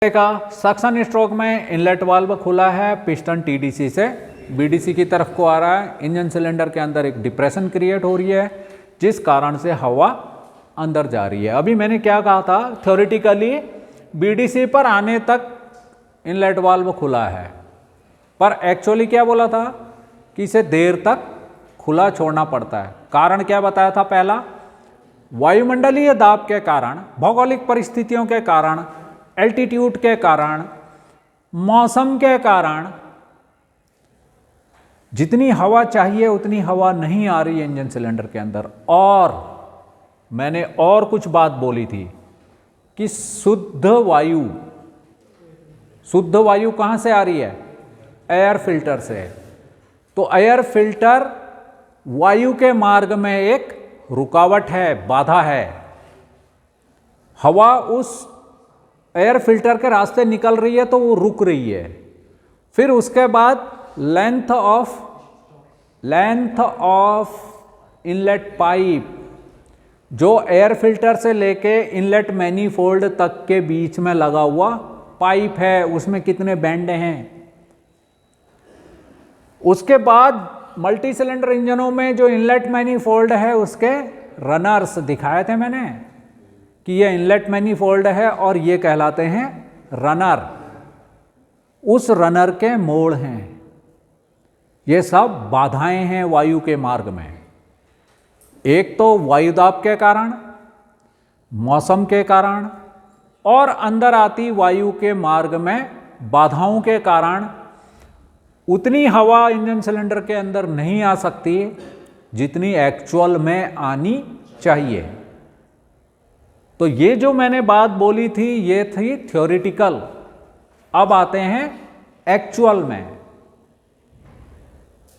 का suction stroke में inlet valve खुला है, पिस्टन टीडीसी से बीडीसी की तरफ को आ रहा है। इंजन सिलेंडर के अंदर एक डिप्रेशन क्रिएट हो रही है जिस कारण से हवा अंदर जा रही है। अभी मैंने क्या कहा था, थ्योरेटिकली बीडीसी पर आने तक इनलेट वाल्व खुला है, पर एक्चुअली क्या बोला था कि इसे देर तक खुला छोड़ना पड़ता है। कारण क्या बताया था पहला, वायुमंडलीय दाब के कारण, भौगोलिक परिस्थितियों के कारण, एल्टीट्यूड के कारण, मौसम के कारण जितनी हवा चाहिए उतनी हवा नहीं आ रही है इंजन सिलेंडर के अंदर। और मैंने और कुछ बात बोली थी कि शुद्ध वायु कहां से आ रही है, एयर फिल्टर से। तो एयर फिल्टर वायु के मार्ग में एक रुकावट है, बाधा है। हवा उस एयर फिल्टर के रास्ते निकल रही है तो वो रुक रही है। फिर उसके बाद लेंथ ऑफ इनलेट पाइप, जो एयर फिल्टर से लेके इनलेट मैनीफोल्ड तक के बीच में लगा हुआ पाइप है, उसमें कितने बैंड हैं। उसके बाद मल्टी सिलेंडर इंजनों में जो इनलेट मैनीफोल्ड है उसके रनर्स दिखाए थे मैंने कि ये इनलेट मैनीफोल्ड है और ये कहलाते हैं रनर। उस रनर के मोड़ हैं। ये सब बाधाएं हैं वायु के मार्ग में। एक तो वायुदाब के कारण, मौसम के कारण, और अंदर आती वायु के मार्ग में बाधाओं के कारण उतनी हवा इंजन सिलेंडर के अंदर नहीं आ सकती जितनी एक्चुअल में आनी चाहिए। तो ये जो मैंने बात बोली थी ये थी थ्योरेटिकल। अब आते हैं एक्चुअल में।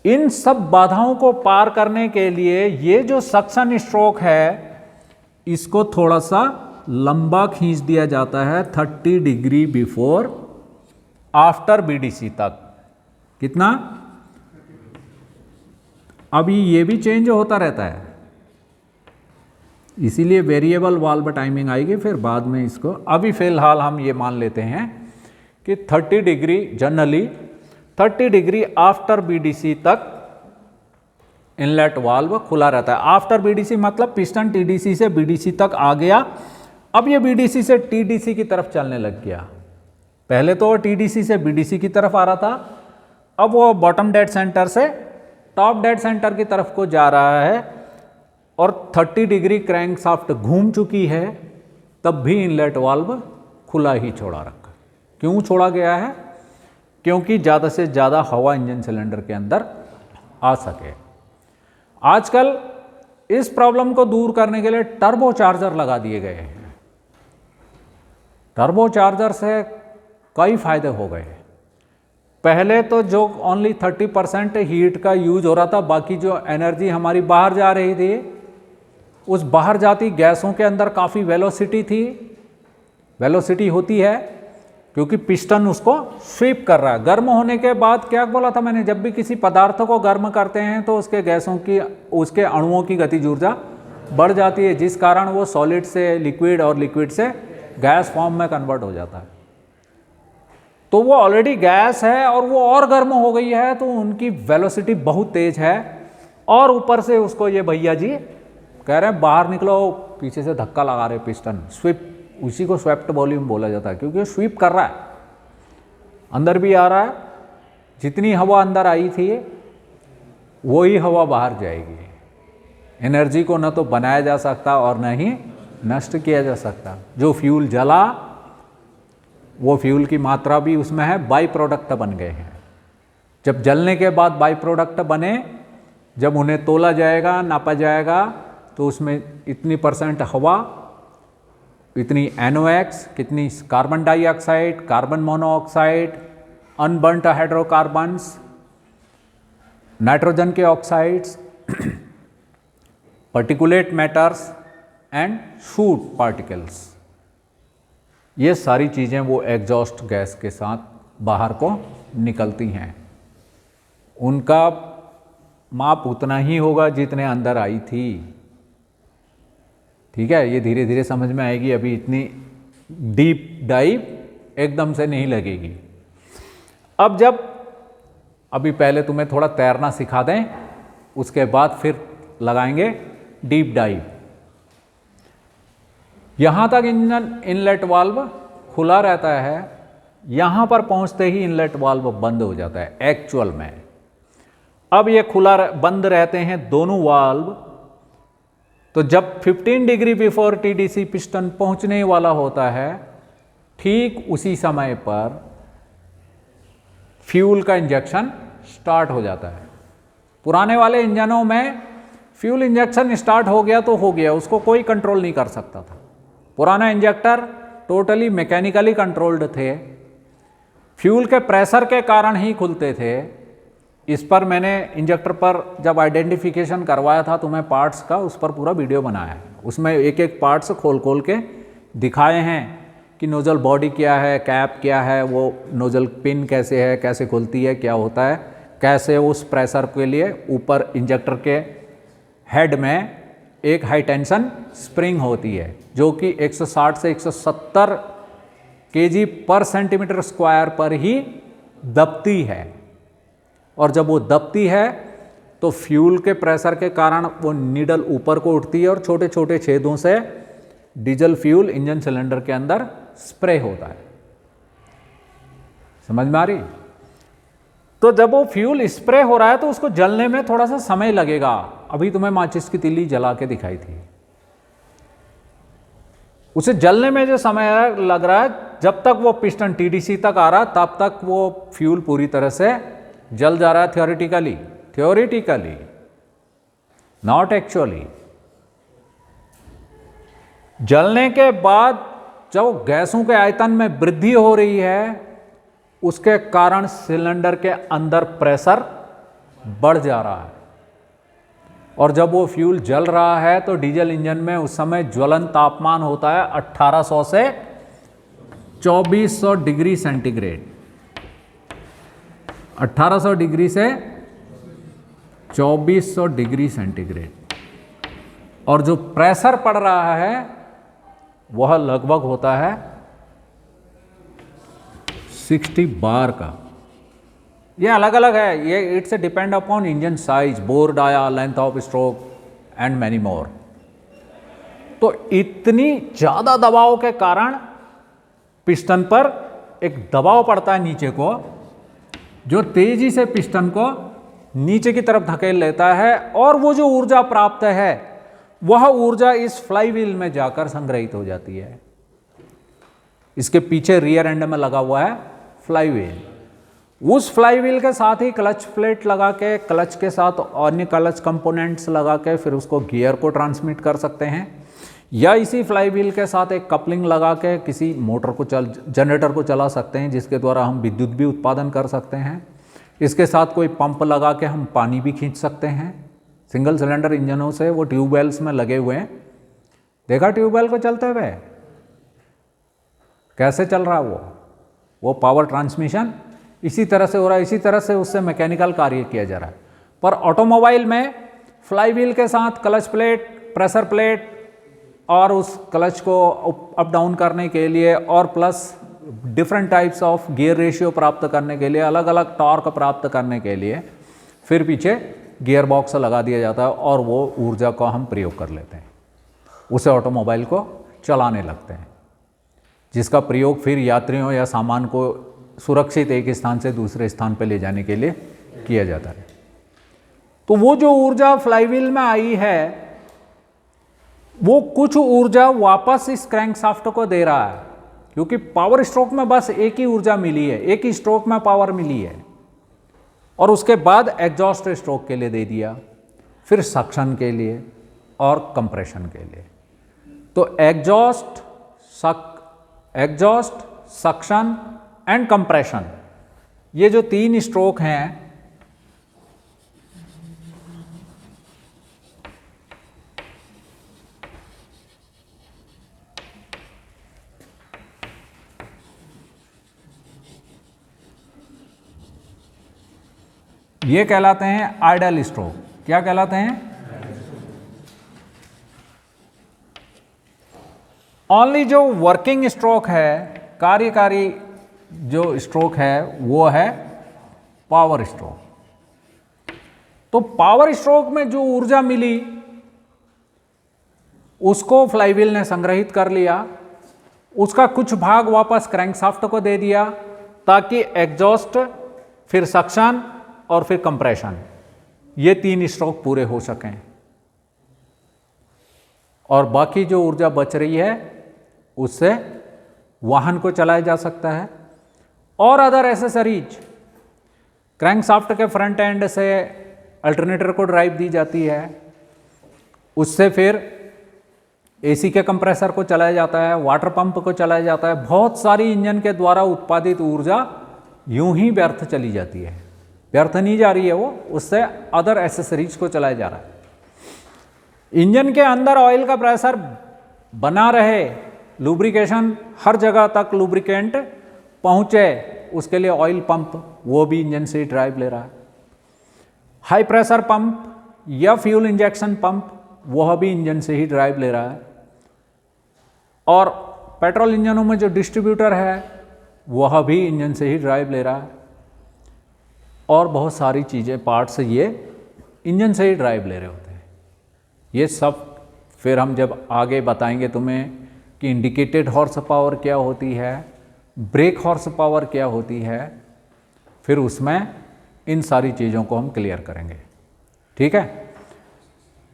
इन सब बाधाओं को पार करने के लिए ये जो सक्शन स्ट्रोक है इसको थोड़ा सा लंबा खींच दिया जाता है 30 डिग्री बिफोर आफ्टर बीडीसी तक। कितना? अभी ये भी चेंज होता रहता है, इसीलिए वेरिएबल वाल्व टाइमिंग आएगी फिर बाद में इसको। अभी फिलहाल हम ये मान लेते हैं कि 30 degree, generally 30 degree after BDC तक इनलेट वाल्व खुला रहता है। आफ्टर बीडीसी मतलब पिस्टन टीडीसी से बीडीसी तक आ गया, अब ये बीडीसी से टीडीसी की तरफ चलने लग गया। पहले तो टीडीसी से बीडीसी की तरफ आ रहा था, अब वो बॉटम डेड सेंटर से टॉप डेड सेंटर की तरफ को जा रहा है और 30 डिग्री क्रैंकशाफ्ट घूम चुकी है, तब भी इनलेट वाल्व खुला ही छोड़ा रखा। क्यों छोड़ा गया है? क्योंकि ज़्यादा से ज़्यादा हवा इंजन सिलेंडर के अंदर आ सके। आजकल इस प्रॉब्लम को दूर करने के लिए टर्बो चार्जर लगा दिए गए हैं। टर्बो चार्जर से कई फायदे हो गए। पहले तो जो ओनली 30% हीट का यूज हो रहा था, बाकी जो एनर्जी हमारी बाहर जा रही थी उस बाहर जाती गैसों के अंदर काफ़ी वेलोसिटी होती है क्योंकि पिस्टन उसको स्वीप कर रहा है। गर्म होने के बाद क्या बोला था मैंने, जब भी किसी पदार्थ को गर्म करते हैं तो उसके गैसों की, उसके अणुओं की गतिज ऊर्जा बढ़ जाती है, जिस कारण वो सॉलिड से लिक्विड और लिक्विड से गैस फॉर्म में कन्वर्ट हो जाता है। तो वो ऑलरेडी गैस है और वो और गर्म हो गई है तो उनकी वेलोसिटी बहुत तेज है, और ऊपर से उसको ये भैया जी कह रहे हैं बाहर निकलो, पीछे से धक्का लगा रहे पिस्टन, स्वीप, उसी को स्वेप्ट वॉल्यूम बोला जाता है क्योंकि वो स्वीप कर रहा है, अंदर भी आ रहा है। जितनी हवा अंदर आई थी वही हवा बाहर जाएगी। एनर्जी को न तो बनाया जा सकता और न ही नष्ट किया जा सकता। जो फ्यूल जला वो फ्यूल की मात्रा भी उसमें है, बाई प्रोडक्ट बन गए हैं। जब जलने के बाद बाई प्रोडक्ट बने, जब उन्हें तोला जाएगा, नापा जाएगा, तो उसमें इतनी % हवा, इतनी NOx, कितनी carbon dioxide, carbon monoxide, unburnt hydrocarbons, nitrogen के oxides, particulate matters and soot particles, ये सारी चीज़ें वो एग्जॉस्ट गैस के साथ बाहर को निकलती हैं। उनका माप उतना ही होगा जितने अंदर आई थी। ठीक है, ये धीरे धीरे समझ में आएगी, अभी इतनी डीप डाइव एकदम से नहीं लगेगी। अब अभी पहले तुम्हें थोड़ा तैरना सिखा दें, उसके बाद फिर लगाएंगे डीप डाइव। यहां तक इंजन इनलेट वाल्व खुला रहता है, यहां पर पहुंचते ही इनलेट वाल्व बंद हो जाता है एक्चुअल में। अब ये बंद रहते हैं दोनों वाल्व, तो जब 15 डिग्री बिफोर टीडीसी पिस्टन पहुंचने वाला होता है, ठीक उसी समय पर फ्यूल का इंजेक्शन स्टार्ट हो जाता है। पुराने वाले इंजनों में फ्यूल इंजेक्शन स्टार्ट हो गया तो हो गया, उसको कोई कंट्रोल नहीं कर सकता था। पुराना इंजेक्टर टोटली मैकेनिकली कंट्रोल्ड थे, फ्यूल के प्रेशर के कारण ही खुलते थे। इस पर मैंने इंजेक्टर पर जब आइडेंटिफिकेशन करवाया था तुम्हें पार्ट्स का, उस पर पूरा वीडियो बनाया है। उसमें एक एक पार्ट्स खोल के दिखाए हैं कि नोजल बॉडी क्या है, कैप क्या है, वो नोजल पिन कैसे है, कैसे खुलती है, क्या होता है, कैसे उस प्रेशर के लिए ऊपर इंजेक्टर के हेड में एक हाई टेंशन स्प्रिंग होती है जो कि 160 से 170 केजी पर सेंटीमीटर स्क्वायर पर ही दबती है। और जब वो दबती है तो फ्यूल के प्रेशर के कारण वो नीडल ऊपर को उठती है और छोटे छोटे छेदों से डीजल फ्यूल इंजन सिलेंडर के अंदर स्प्रे होता है। समझ में आ रही? तो जब वो फ्यूल स्प्रे हो रहा है तो उसको जलने में थोड़ा सा समय लगेगा। अभी तुम्हें माचिस की तीली जला के दिखाई थी, उसे जलने में जो समय लग रहा है, जब तक वो पिस्टन टीडीसी तक आ रहा है तब तक वो फ्यूल पूरी तरह से जल जा रहा है। Theoretically not actually. जलने के बाद जब गैसों के आयतन में वृद्धि हो रही है, उसके कारण सिलेंडर के अंदर प्रेशर बढ़ जा रहा है। और जब वो फ्यूल जल रहा है तो डीजल इंजन में उस समय ज्वलन तापमान होता है 1800 से 2400 डिग्री सेंटीग्रेड। 1800 डिग्री से 2400 डिग्री सेंटीग्रेड। और जो प्रेशर पड़ रहा है वह लगभग होता है 60 बार का। ये अलग अलग है, ये it's depend upon engine size, bore dia, length of stroke and many more. तो इतनी ज़्यादा दबाव के कारण पिस्टन पर एक दबाव पड़ता है नीचे को, जो तेजी से पिस्टन को नीचे की तरफ धकेल लेता है। और वो जो ऊर्जा प्राप्त है वह ऊर्जा इस फ्लाईव्हील में जाकर संग्रहित हो जाती है। इसके पीछे रियर एंड में लगा हुआ है फ्लाईव्हील। उस फ्लाईव्हील के साथ ही क्लच प्लेट लगा के, क्लच के साथ अन्य क्लच कंपोनेंट्स लगा के फिर उसको गियर को ट्रांसमिट कर सकते हैं, या इसी फ्लाईव्हील के साथ एक कपलिंग लगा के किसी मोटर को जनरेटर को चला सकते हैं, जिसके द्वारा हम विद्युत भी उत्पादन कर सकते हैं। इसके साथ कोई पंप लगा के हम पानी भी खींच सकते हैं। सिंगल सिलेंडर इंजनों से वो ट्यूबवेल्स में लगे हुए हैं, देखा ट्यूबवेल को चलते हुए कैसे चल रहा है वो पावर ट्रांसमिशन इसी तरह से हो रहा है, इसी तरह से उससे मैकेनिकल कार्य किया जा रहा है। पर ऑटोमोबाइल में फ्लाईव्हील के साथ क्लच प्लेट, प्रेशर प्लेट और उस क्लच को अप डाउन करने के लिए और plus different types of gear ratio प्राप्त करने के लिए, अलग अलग टॉर्क प्राप्त करने के लिए फिर पीछे गियर बॉक्स लगा दिया जाता है और वो ऊर्जा को हम प्रयोग कर लेते हैं, उसे ऑटोमोबाइल को चलाने लगते हैं, जिसका प्रयोग फिर यात्रियों या सामान को सुरक्षित एक स्थान से दूसरे स्थान पर ले जाने के लिए किया जाता है। तो वो जो ऊर्जा फ्लाईव्हील में आई है वो कुछ ऊर्जा वापस इस क्रैंकशाफ्ट को दे रहा है, क्योंकि पावर स्ट्रोक में बस एक ही ऊर्जा मिली है, एक ही स्ट्रोक में पावर मिली है, और उसके बाद एग्जॉस्ट स्ट्रोक के लिए दे दिया, फिर सक्शन के लिए और कंप्रेशन के लिए। तो एग्जॉस्ट, सक्शन एंड कंप्रेशन, ये जो तीन स्ट्रोक हैं ये कहलाते हैं आइडल स्ट्रोक। क्या कहलाते हैं? ओनली जो वर्किंग स्ट्रोक है, कार्यकारी जो स्ट्रोक है वो है पावर स्ट्रोक। तो पावर स्ट्रोक में जो ऊर्जा मिली उसको फ्लाईव्हील ने संग्रहित कर लिया, उसका कुछ भाग वापस क्रैंकशाफ्ट को दे दिया ताकि एग्जॉस्ट, फिर सक्शन और फिर कंप्रेशन, ये 3 स्ट्रोक पूरे हो सकें। और बाकी जो ऊर्जा बच रही है उससे वाहन को चलाया जा सकता है और अदर एसेसरीज। क्रैंकशाफ्ट के फ्रंट एंड से अल्टरनेटर को ड्राइव दी जाती है, उससे फिर एसी के कंप्रेसर को चलाया जाता है, वाटर पंप को चलाया जाता है। बहुत सारी इंजन के द्वारा उत्पादित ऊर्जा यूं ही व्यर्थ चली जाती है, व्यर्थ नहीं जा रही है वो, उससे अदर एसेसरीज को चलाया जा रहा है। इंजन के अंदर ऑयल का प्रेशर बना रहे, लुब्रिकेशन हर जगह तक लुब्रिकेंट पहुंचे, उसके लिए ऑयल पंप वो भी इंजन से ड्राइव ले रहा है। हाई प्रेशर पंप या फ्यूल इंजेक्शन पंप वह भी इंजन से ही ड्राइव ले रहा है। और पेट्रोल इंजनों में जो डिस्ट्रीब्यूटर है वह भी इंजन से ही ड्राइव ले रहा है। और बहुत सारी चीज़ें, पार्ट्स ये इंजन से ही ड्राइव ले रहे होते हैं। ये सब फिर हम जब आगे बताएंगे तुम्हें कि इंडिकेटेड हॉर्स पावर क्या होती है, ब्रेक हॉर्स पावर क्या होती है, फिर उसमें इन सारी चीज़ों को हम क्लियर करेंगे। ठीक है।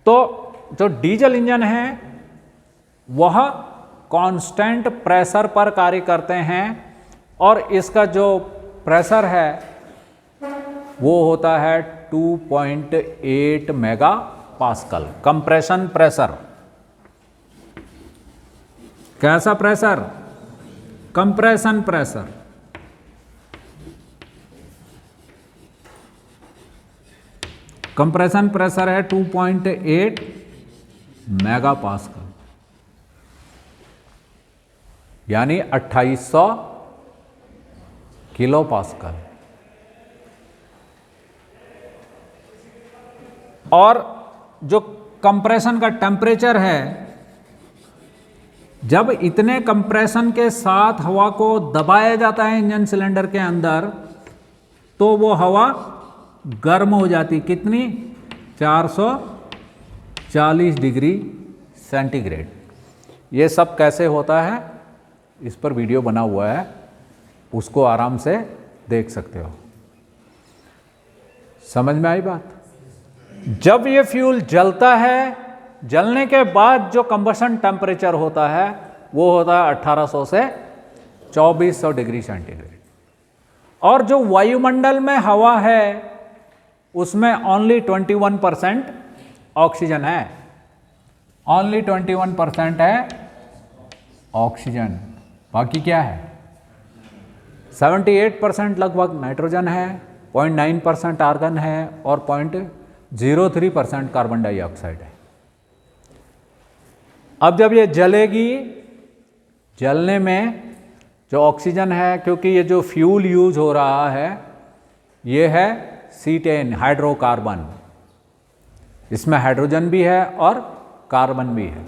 तो जो डीजल इंजन है वह कांस्टेंट प्रेशर पर कार्य करते हैं और इसका जो प्रेशर है वो होता है 2.8 मेगा पास्कल। Compression pressure. कैसा pressure? Compression pressure. Compression pressure है 2.8 मेगा पास्कल, यानी 2800 किलो पास्कल। और जो कंप्रेशन का टेम्परेचर है, जब इतने कंप्रेशन के साथ हवा को दबाया जाता है इंजन सिलेंडर के अंदर, तो वो हवा गर्म हो जाती। कितनी? 440 डिग्री सेंटीग्रेड। ये सब कैसे होता है इस पर वीडियो बना हुआ है, उसको आराम से देख सकते हो। समझ में आई बात? जब ये फ्यूल जलता है, जलने के बाद जो कंबशन टेम्परेचर होता है वो होता है 1800 से 2400 डिग्री सेंटीग्रेड। और जो वायुमंडल में हवा है उसमें ओनली 21% ऑक्सीजन है, ओनली 21% है ऑक्सीजन। बाकी क्या है? 78% लगभग नाइट्रोजन है, 0.9% आर्गन है और 0.03% कार्बन डाइऑक्साइड है। अब जब ये जलेगी, जलने में जो ऑक्सीजन है, क्योंकि ये जो फ्यूल यूज हो रहा है ये है C10 हाइड्रोकार्बन, इसमें हाइड्रोजन भी है और कार्बन भी है।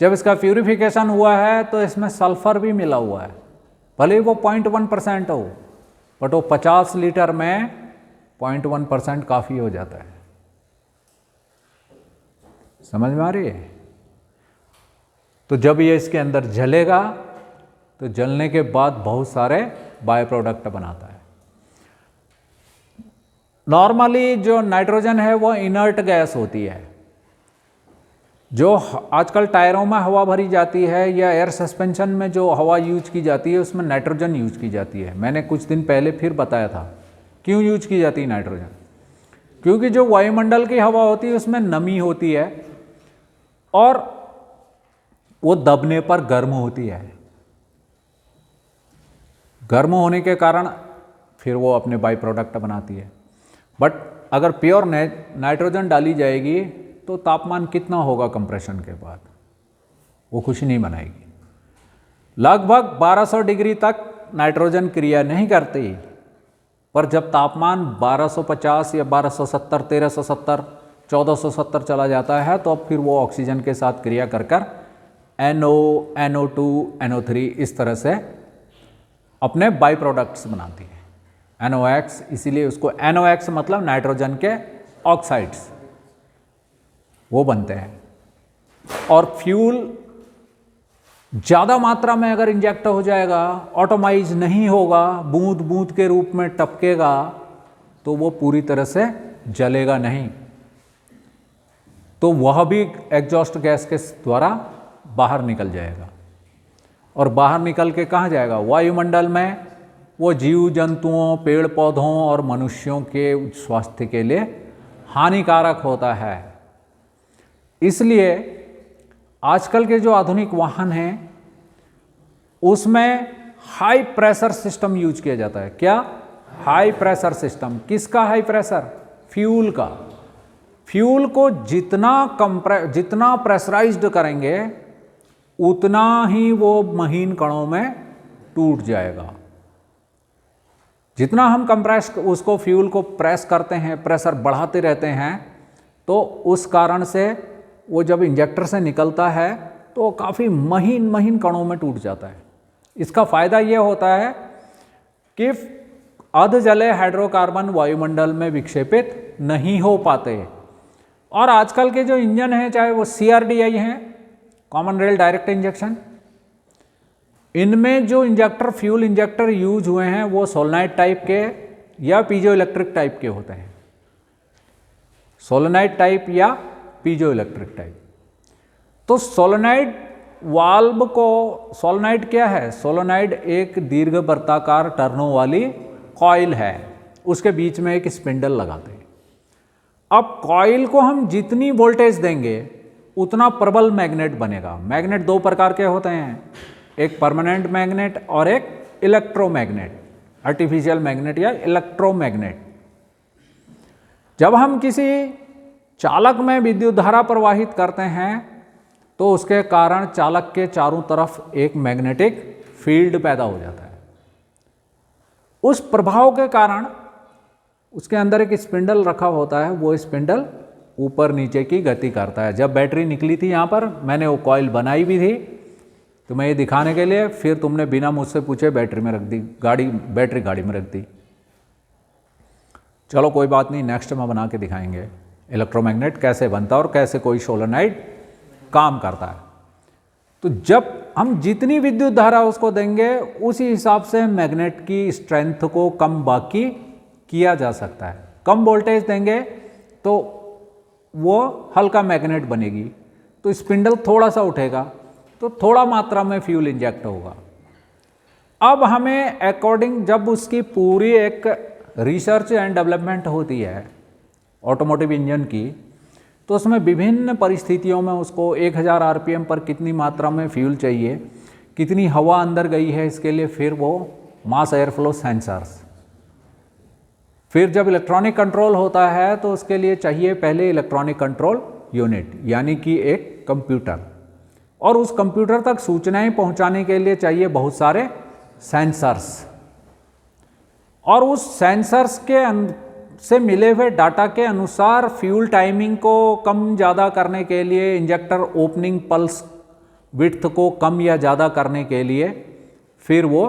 जब इसका प्यूरिफिकेशन हुआ है तो इसमें सल्फर भी मिला हुआ है, भले वो 0.1% हो, बट वो 50 लीटर में 0.1% काफ़ी हो जाता है। समझ में आ रही है? तो जब ये इसके अंदर जलेगा तो जलने के बाद बहुत सारे बाय प्रोडक्ट बनाता है। नॉर्मली जो नाइट्रोजन है वो इनर्ट गैस होती है। जो आजकल टायरों में हवा भरी जाती है या एयर सस्पेंशन में जो हवा यूज की जाती है उसमें नाइट्रोजन यूज की जाती है। मैंने कुछ दिन पहले फिर बताया था क्यों यूज की जाती है नाइट्रोजन। क्योंकि जो वायुमंडल की हवा होती है उसमें नमी होती है और वो दबने पर गर्म होती है। गर्म होने के कारण फिर वो अपने बाई प्रोडक्ट बनाती है। बट अगर प्योर नाइट्रोजन डाली जाएगी तो तापमान कितना होगा कंप्रेशन के बाद? वो कुछ नहीं बनाएगी। लगभग 1200 डिग्री तक नाइट्रोजन क्रिया नहीं करती, पर जब तापमान 1250 या 1270, 1370, 1470 चला जाता है तो फिर वो ऑक्सीजन के साथ क्रिया कर NO, NO2, NO3 इस तरह से अपने बाई प्रोडक्ट्स बनाती है, NOx, इसीलिए उसको NOx मतलब नाइट्रोजन के ऑक्साइड्स वो बनते हैं। और फ्यूल ज़्यादा मात्रा में अगर इंजेक्ट हो जाएगा, ऑटोमाइज नहीं होगा, बूंद बूंद के रूप में टपकेगा, तो वो पूरी तरह से जलेगा नहीं, तो वह भी एग्जॉस्ट गैस के द्वारा बाहर निकल जाएगा। और बाहर निकल के कहाँ जाएगा? वायुमंडल में। वो जीव जंतुओं, पेड़ पौधों और मनुष्यों के स्वास्थ्य के लिए हानिकारक होता है। इसलिए आजकल के जो आधुनिक वाहन हैं उसमें हाई प्रेशर सिस्टम यूज किया जाता है। क्या? High pressure system. किसका हाई प्रेशर? फ्यूल का। फ्यूल को जितना प्रेशराइज्ड करेंगे उतना ही वो महीन कणों में टूट जाएगा। जितना हम कंप्रेस उसको फ्यूल को प्रेस करते हैं, प्रेशर बढ़ाते रहते हैं, तो उस कारण से वो जब इंजेक्टर से निकलता है तो काफ़ी महीन महीन कणों में टूट जाता है। इसका फ़ायदा ये होता है कि अर्ध जले हाइड्रोकार्बन वायुमंडल में विक्षेपित नहीं हो पाते। और आजकल के जो इंजन हैं, चाहे वो CRDI हैं, कॉमन रेल डायरेक्ट इंजेक्शन, इनमें जो इंजेक्टर, फ्यूल इंजेक्टर यूज हुए हैं वो सोलेनॉइड टाइप के या पीजो इलेक्ट्रिक टाइप के होते हैं। सोलेनॉइड टाइप या पीजो इलेक्ट्रिक टाइप। तो सोलेनॉइड वाल्व को, सोलेनॉइड क्या है? सोलेनॉइड एक दीर्घ वृत्ताकार टर्नों वाली कॉइल है, उसके बीच में एक स्पिंडल लगाते हैं। अब कॉइल को हम जितनी वोल्टेज देंगे उतना प्रबल मैग्नेट बनेगा। मैग्नेट दो प्रकार के होते हैं, एक परमानेंट मैग्नेट और एक इलेक्ट्रोमैग्नेट, आर्टिफिशियल मैग्नेट या इलेक्ट्रोमैग्नेट। जब हम किसी चालक में विद्युत धारा प्रवाहित करते हैं तो उसके कारण चालक के चारों तरफ एक मैग्नेटिक फील्ड पैदा हो जाता है। उस प्रभाव के कारण उसके अंदर एक स्पिंडल रखा होता है, वो स्पिंडल ऊपर नीचे की गति करता है। जब बैटरी निकली थी यहाँ पर, मैंने वो कॉइल बनाई भी थी, तो मैं ये दिखाने के लिए, फिर तुमने बिना मुझसे पूछे बैटरी में रख दी, बैटरी गाड़ी में रख दी। चलो कोई बात नहीं, नेक्स्ट में बना के दिखाएंगे इलेक्ट्रोमैग्नेट कैसे बनता है और कैसे कोई सोलेनॉइड काम करता है। तो जब हम जितनी विद्युत धारा उसको देंगे उसी हिसाब से मैग्नेट की स्ट्रेंथ को कम बाकी किया जा सकता है। कम वोल्टेज देंगे तो वो हल्का मैग्नेट बनेगी, तो स्पिंडल थोड़ा सा उठेगा, तो थोड़ा मात्रा में फ्यूल इंजेक्ट होगा। अब हमें अकॉर्डिंग, जब उसकी पूरी एक रिसर्च एंड डेवलपमेंट होती है ऑटोमोटिव इंजन की, तो उसमें विभिन्न परिस्थितियों में उसको 1000 RPM पर कितनी मात्रा में फ्यूल चाहिए, कितनी हवा अंदर गई है, इसके लिए फिर वो मास एयर फ्लो सेंसर्स। फिर जब इलेक्ट्रॉनिक कंट्रोल होता है तो उसके लिए चाहिए पहले इलेक्ट्रॉनिक कंट्रोल यूनिट, यानी कि एक कंप्यूटर, और उस कंप्यूटर तक सूचनाएं पहुंचाने के लिए चाहिए बहुत सारे सेंसर्स। और उस सेंसर्स के से मिले हुए डाटा के अनुसार फ्यूल टाइमिंग को कम ज़्यादा करने के लिए, इंजेक्टर ओपनिंग पल्स विड्थ को कम या ज़्यादा करने के लिए, फिर वो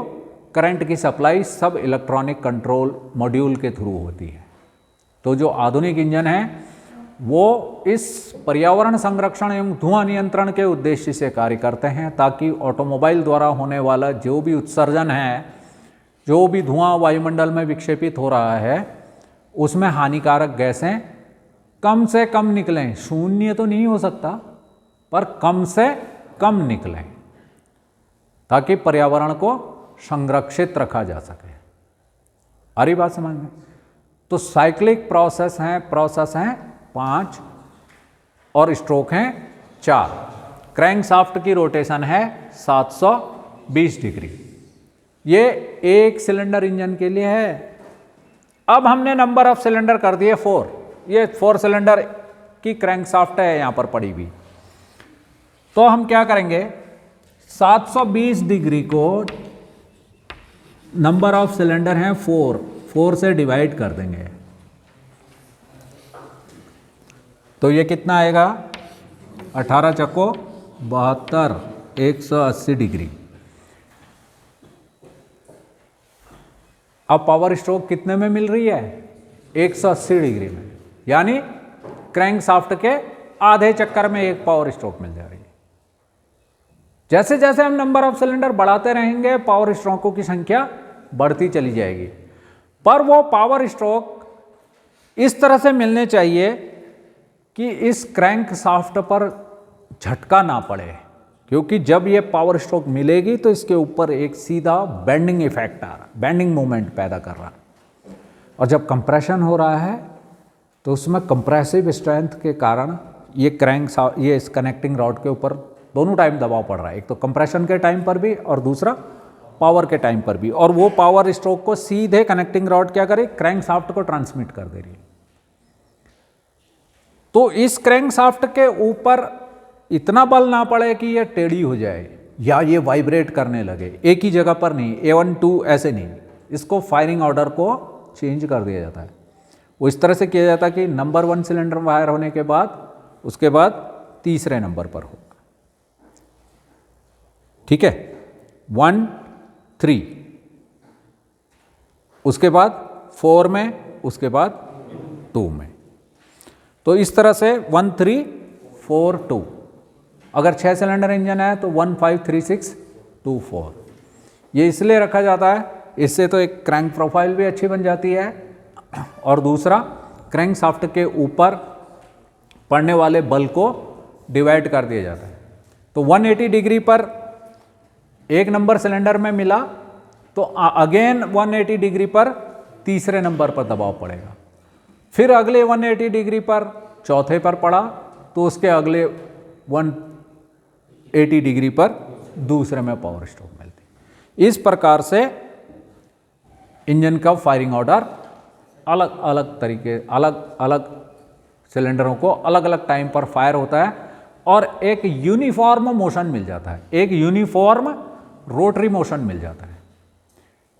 करंट की सप्लाई सब इलेक्ट्रॉनिक कंट्रोल मॉड्यूल के थ्रू होती है। तो जो आधुनिक इंजन है वो इस पर्यावरण संरक्षण एवं धुआं नियंत्रण के उद्देश्य से कार्य करते हैं, ताकि ऑटोमोबाइल द्वारा होने वाला जो भी उत्सर्जन है, जो भी धुआं वायुमंडल में विक्षेपित हो रहा है, उसमें हानिकारक गैसें कम से कम निकलें। शून्य तो नहीं हो सकता, पर कम से कम निकलें, ताकि पर्यावरण को संरक्षित रखा जा सके। आ रही बात समझ में? तो साइक्लिक प्रोसेस हैं 5 और स्ट्रोक हैं 4। क्रैंक शाफ्ट की रोटेशन है 720 डिग्री। ये एक सिलेंडर इंजन के लिए है। अब हमने नंबर ऑफ सिलेंडर कर दिए 4। ये 4 सिलेंडर की क्रैंक शाफ्ट है यहाँ पर पड़ी हुई। तो हम क्या करेंगे, 720 डिग्री को नंबर ऑफ सिलेंडर हैं 4 से डिवाइड कर देंगे। तो ये कितना आएगा, 18 चक्को 72, 180 डिग्री। अब पावर स्ट्रोक कितने में मिल रही है? 180 डिग्री में, यानी क्रैंक शाफ्ट के आधे चक्कर में एक पावर स्ट्रोक मिल जा रही है। जैसे जैसे हम नंबर ऑफ सिलेंडर बढ़ाते रहेंगे पावर स्ट्रोकों की संख्या बढ़ती चली जाएगी, पर वो पावर स्ट्रोक इस तरह से मिलने चाहिए कि इस क्रैंक शाफ्ट पर झटका ना पड़े, क्योंकि जब ये पावर स्ट्रोक मिलेगी तो इसके ऊपर एक सीधा बेंडिंग इफेक्ट आ रहा, बेंडिंग मोमेंट पैदा कर रहा, और जब कंप्रेशन हो रहा है तो उसमें कंप्रेसिव स्ट्रेंथ के कारण ये इस कनेक्टिंग रॉड के ऊपर दोनों टाइम दबाव पड़ रहा है, एक तो कंप्रेशन के टाइम पर भी और दूसरा पावर के टाइम पर भी, और वो पावर स्ट्रोक को सीधे कनेक्टिंग रॉड क्या करे, क्रैंक शाफ्ट को ट्रांसमिट कर दे रही है। तो इस क्रैंक शाफ्ट के ऊपर इतना बल ना पड़े कि ये टेढ़ी हो जाए या ये वाइब्रेट करने लगे, एक ही जगह पर नहीं, A1 2 ऐसे नहीं, इसको फायरिंग ऑर्डर को चेंज कर दिया जाता है। वो इस तरह से किया जाता है कि नंबर 1 सिलेंडर फायर होने के बाद उसके बाद तीसरे नंबर पर होगा, ठीक है, 1 3, उसके बाद 4 में, उसके बाद 2 में। तो इस तरह से 1 3 4 2, अगर 6 सिलेंडर इंजन है तो 1 5 3 6 2 4। ये इसलिए रखा जाता है, इससे तो एक क्रैंक प्रोफाइल भी अच्छी बन जाती है, और दूसरा क्रैंक शाफ्ट के ऊपर पड़ने वाले बल को डिवाइड कर दिया जाता है। तो 180 डिग्री पर एक नंबर सिलेंडर में मिला तो अगेन 180 डिग्री पर तीसरे नंबर पर दबाव पड़ेगा, फिर अगले 180 डिग्री पर चौथे पर पड़ा तो उसके अगले 180 डिग्री पर दूसरे में पावर स्ट्रोक मिलती। इस प्रकार से इंजन का फायरिंग ऑर्डर अलग अलग तरीके, अलग अलग सिलेंडरों को अलग अलग टाइम पर फायर होता है और एक यूनिफॉर्म मोशन मिल जाता है, एक यूनिफॉर्म रोटरी मोशन मिल जाता है,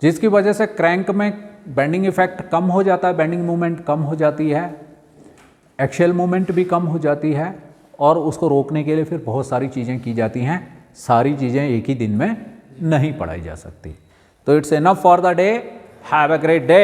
जिसकी वजह से क्रैंक में बेंडिंग इफेक्ट कम हो जाता है, बेंडिंग मूवमेंट कम हो जाती है, एक्शियल मूवमेंट भी कम हो जाती है, और उसको रोकने के लिए फिर बहुत सारी चीज़ें की जाती हैं। सारी चीज़ें एक ही दिन में नहीं पढ़ाई जा सकती। तो it's enough for the day. Have a great day.